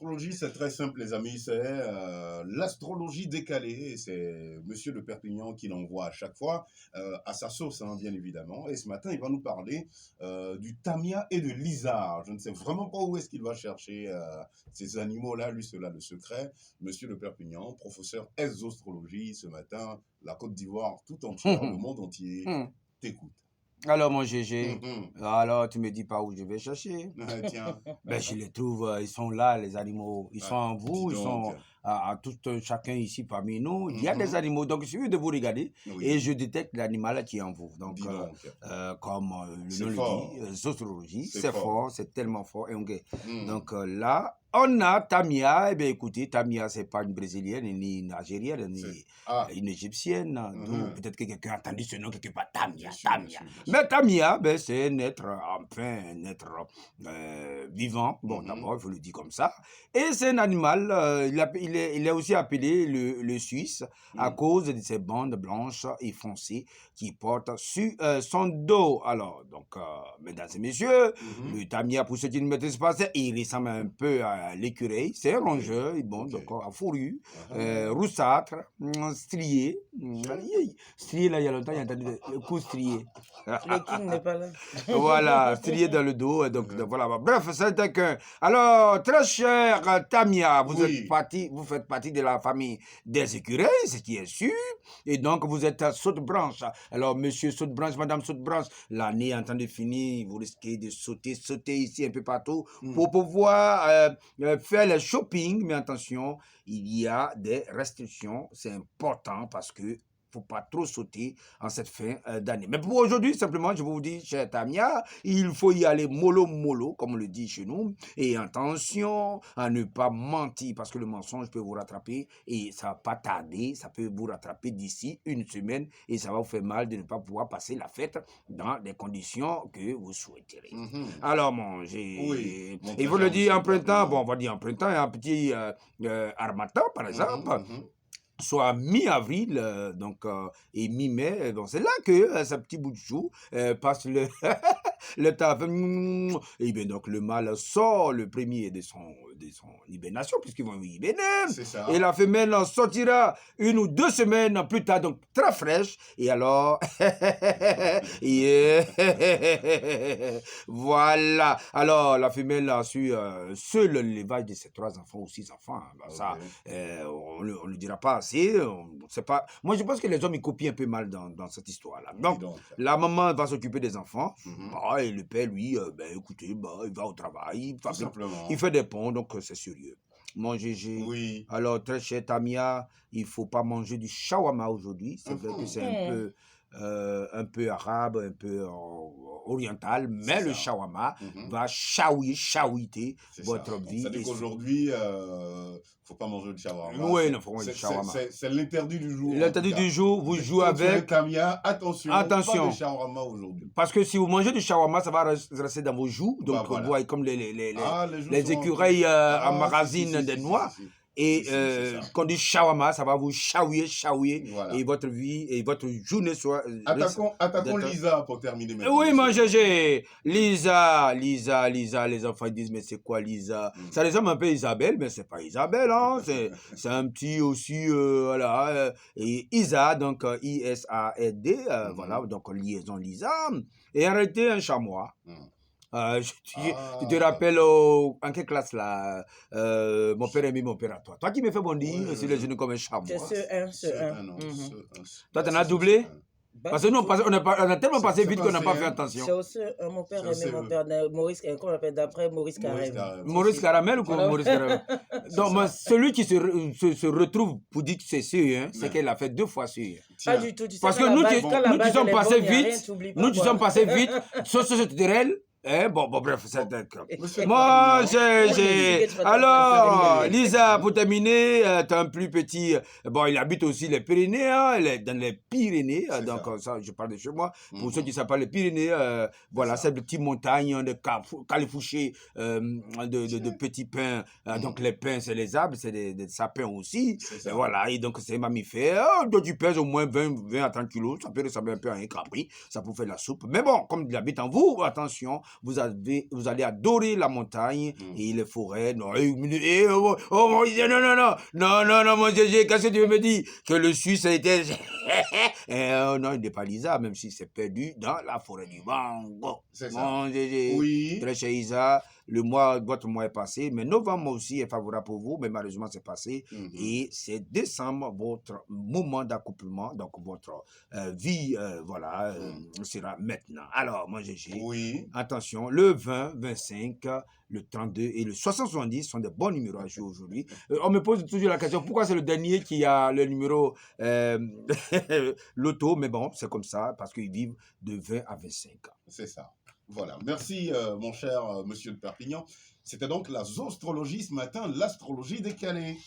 L'astrologie, c'est très simple, les amis. C'est l'astrologie décalée. Et c'est Monsieur de Perpignan qui l'envoie à chaque fois, à sa sauce, hein, bien évidemment. Et ce matin, il va nous parler du Tamia et de l'Isard. Je ne sais vraiment pas où est-ce qu'il va chercher ces animaux-là. Lui, cela le secret. Monsieur de Perpignan, professeur astrologie, ce matin, la Côte d'Ivoire tout entière, le monde entier, t'écoute. Alors, mon GG, Mhm. alors tu me dis pas où je vais chercher. Tiens, Ben, je les trouve, ils sont là, les animaux. Ils sont en dis vous, ils donc. sont à tout chacun ici parmi nous. Il y a des Mhm. animaux. Donc, il suffit de vous regarder et Oui, je détecte l'animal qui est en vous. Donc, dis donc. comme le C'est nom le fort. dit, zoologie, C'est c'est fort. fort, c'est tellement fort. Et Hmm. donc là, on a Tamia. Eh bien, écoutez, Tamia, c'est pas une Brésilienne, ni une Algérienne, ni Ah, une Égyptienne. D'où mhm. peut-être que quelqu'un a entendu ce nom quelque part. Tamia, Bien sûr, bien Tamia. sûr, bien sûr. Mais Tamia, ben, c'est un être, enfin, un être vivant. Bon, Mhm. d'abord, il faut le dire comme ça. Et c'est un animal, il est aussi appelé le Suisse à Hmm. cause de ses bandes blanches et foncées qui portent sur son dos. Alors, donc, mesdames et messieurs, Mhm. le Tamia, pour ceux qui ne maîtrisent pas, il ressemble un peu à l'écureuil. C'est un Ok, rongeur, bon, ok. donc, à fourrure, Ah, roussâtre, strié. tiens. Strié, là, il y a longtemps, il y a entendu le coup strié. Le king n'est pas là. Voilà, strié dans le dos. Donc, Mhm. voilà. Bref, c'est que. Alors, très cher Tamia, Oui. vous faites partie de la famille des écureuils, ce qui est sûr. Et donc, vous êtes à saute-branche. Alors, monsieur saute-branche, madame saute-branche, l'année en train de finir, vous risquez de sauter ici un peu partout Hmm. pour pouvoir faire le shopping. Mais attention, il y a des restrictions. C'est important parce que faut pas trop sauter en cette fin d'année. Mais pour aujourd'hui, simplement, je vous dis, cher Tamia, il faut y aller mollo mollo, comme on le dit chez nous. Et attention à ne pas mentir, parce que le mensonge peut vous rattraper et ça va pas tarder, ça peut vous rattraper d'ici une semaine et ça va vous faire mal de ne pas pouvoir passer la fête dans les conditions que vous souhaiterez. Mhm. Alors, Oui, mon il très faut le cher dire Monsieur en de printemps, bon, Perpignan. on va dire en printemps, un petit harmattan, par Mhm, exemple, mhm. soit mi-avril, et mi-mai, donc c'est là que ce petit bout de chou passe le temps. Et bien donc le mâle sort le premier de son hibernation, puisqu'ils vont hiberner, C'est et ça. la femelle en sortira une ou deux semaines plus tard, donc très fraîche, et alors, voilà, alors la femelle a su seul l'élevage de ses 3 enfants ou 6 enfants, hein. Ben, Ok. ça, on ne le dira pas assez. C'est pas. Moi, je pense que les hommes ils copient un peu mal dans cette histoire-là. Dis Donc, donc. la maman va s'occuper des enfants. Mhm. Bah, et le père, lui, ben, écoutez, bah, il va au travail, Tout simplement. il fait des ponts, donc c'est sérieux. Mon GG. Oui. Alors, très cher Tamia, il faut pas manger du shawarma aujourd'hui. C'est vrai que c'est un peu arabe, un peu oriental, C'est mais le ça. shawarma Mhm. va shawiter C'est ça. votre vie. C'est-à-dire Et qu'aujourd'hui, faut pas manger de shawarma. oui, non, faut manger du shawarma. C'est l'interdit du jour, en tout L'interdit cas. du jour, vous jouez Toi, tu es avec. Tamia, attention, pas de Attention, shawarma aujourd'hui. parce que si vous mangez du shawarma, ça va rester dans vos joues. Bah Donc, vous voilà. voyez comme Ah, les jours les seront un peu. écureuils Ah, si, emmagasinent si, des si, si, si, noix. si. Et Si, si, c'est ça. quand on dit shawarma, ça va vous shawyer, Voilà. et votre vie et votre journée soit. Attaquons Lisa pour terminer maintenant, Oui, monsieur mon de Perpignan. GG. Lisa, les enfants disent, mais c'est quoi Lisa? Ça ressemble un peu à Isabelle, mais c'est pas Isabelle, hein. C'est un petit aussi, voilà. Et Isa, donc ISAD, voilà, donc liaison Lisa. Et en réalité, un chamois. Hmm. Tu te Ah, rappelles en quelle classe là mon père a mis mon père à toi. Toi qui me fais ouais, bondir sur les genoux comme un C'est chamois. ce ce 1. un, non, ce un. Toi, Ouais, t'en c'est as ce, ce doublé? un. Pas Parce que du nous, tout. on a tellement passé C'est vite pas un qu'on n'a pas fait CM, attention. C'est aussi mon père c'est un aimait mon CE. père, Maurice, comment on l'appelle d'après Maurice Maurice Carême. Carême. Maurice Caramel ou On a- Maurice Caramel? C'est Donc, ça. celui qui se retrouve pour dire que c'est sûr, hein, c'est Ouais. qu'elle a fait 2 fois sûr. Pas Tiens, du tout. Tu sais, Parce quand que la nous, base, quand la nous qui base elle sommes est passés bonne, il n'y a rien, vite, t'oublies pas nous qui quoi. sommes passés vite, sauce terrell, hein, bon, bref, c'est bon, d'accord. monsieur de Moi, Perpignan. Alors, Lisa, pour terminer, t'as un plus petit. Bon, il habite aussi les Pyrénées, hein, dans les Pyrénées. C'est Donc, ça. ça, je parle de chez moi. Pour ceux Mhm. qui ne savent pas les Pyrénées, voilà, ça. c'est des petites montagnes de califouchés, de petits pins. Donc, les pins, c'est les arbres, c'est des sapins aussi. C'est Et ça. voilà, et donc, c'est mammifère. Tu pèses au moins 20 à 30 kilos. Ça peut ressembler un peu à un capri. Ça peut faire la soupe. Mais bon, comme il habite en vous, attention vous allez adorer la montagne Mm. et les forêts. Non, mon Dieu, non, mon Dieu, qu'est-ce que tu veux me dire? Que le Suisse était... non, il n'est pas Lisa, même s'il s'est perdu dans la forêt du Bango. C'est ça. Mon Dieu, Oui. très cher Isa, votre mois est passé, mais novembre aussi est favorable pour vous, mais malheureusement c'est passé. Mhm. Et c'est décembre, votre moment d'accouplement, donc votre vie, sera maintenant. Alors, mon GG, Oui. attention, le 20, 25, le 32 et le 70 sont des bons numéros à jouer aujourd'hui. On me pose toujours la question, pourquoi c'est le dernier qui a le numéro loto, mais bon, c'est comme ça, parce qu'ils vivent de 20 à 25 ans. C'est ça. Voilà. Merci, mon cher monsieur de Perpignan. C'était donc la zostrologie ce matin, l'astrologie décalée.